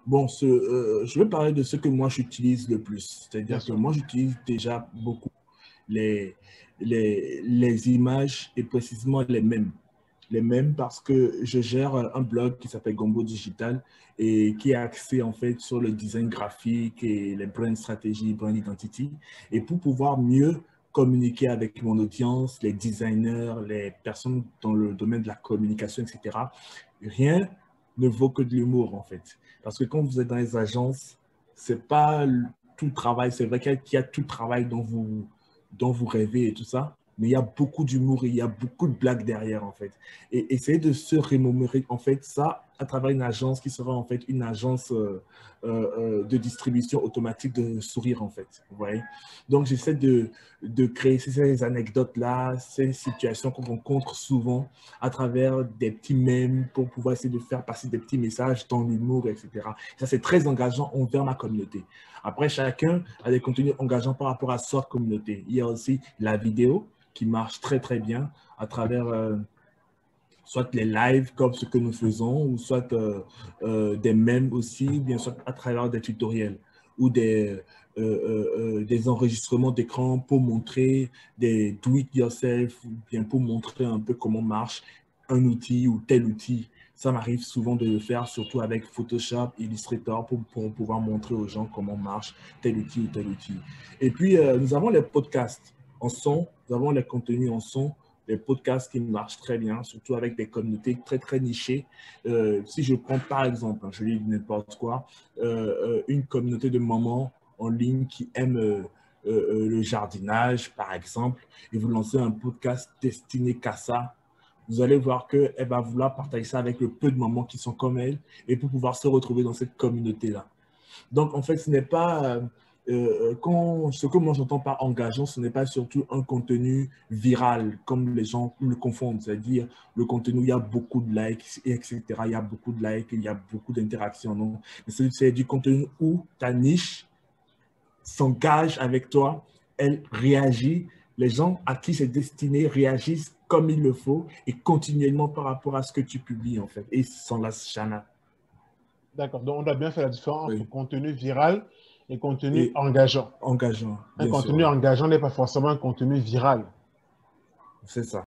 Bon, je vais parler de ce que moi j'utilise le plus. Bien C'est-à-dire que sûr. moi j'utilise déjà beaucoup les, les images et précisément les mèmes. Les mêmes parce que je gère un blog qui s'appelle Gombo Digital et qui est axé en fait sur le design graphique et les brand stratégies, brand identity. Et pour pouvoir mieux communiquer avec mon audience, les designers, les personnes dans le domaine de la communication, etc., rien ne vaut que de l'humour en fait. Parce que quand vous êtes dans les agences, c'est pas tout le travail. C'est vrai qu'il y a tout le travail dont vous rêvez et tout ça, mais il y a beaucoup d'humour et il y a beaucoup de blagues derrière, en fait. Et essayer de se remémorer, en fait, ça à travers une agence qui sera, en fait, une agence de distribution automatique de sourires, en fait. Vous voyez? Donc, j'essaie de créer ces anecdotes-là, ces situations qu'on rencontre souvent à travers des petits mèmes pour pouvoir essayer de faire passer des petits messages dans l'humour, etc. Ça, c'est très engageant envers ma communauté. Après, chacun a des contenus engageants par rapport à sa communauté. Il y a aussi la vidéo qui marche très, très bien à travers soit les lives comme ce que nous faisons, ou soit des mèmes aussi, bien sûr à travers des tutoriels ou des enregistrements d'écran pour montrer des do-it-yourself, bien pour montrer un peu comment marche un outil ou tel outil. Ça m'arrive souvent de le faire, surtout avec Photoshop, Illustrator, pour pouvoir montrer aux gens comment marche tel outil ou tel outil. Et puis, nous avons les podcasts en son, nous avons les contenus en son, les podcasts qui marchent très bien, surtout avec des communautés très, très nichées. Si je prends par exemple, je lis n'importe quoi, une communauté de mamans en ligne qui aiment le jardinage, par exemple, et vous lancez un podcast destiné qu'à ça, vous allez voir qu'elle va vouloir partager ça avec le peu de mamans qui sont comme elle et pour pouvoir se retrouver dans cette communauté-là. Donc, en fait, ce n'est pas, ce que moi j'entends par engageant, ce n'est pas surtout un contenu viral, comme les gens le confondent, c'est-à-dire le contenu où il y a beaucoup de likes, etc. Il y a beaucoup de likes, il y a beaucoup d'interactions, non. C'est du contenu où ta niche s'engage avec toi, elle réagit, les gens à qui c'est destiné réagissent comme il le faut et continuellement par rapport à ce que tu publies, en fait, et sans la chana. D'accord. Donc, on doit bien faire la différence entre Oui. contenu viral et contenu Et engageant. engageant, Un bien sûr, contenu oui. engageant n'est pas forcément un contenu viral. C'est ça.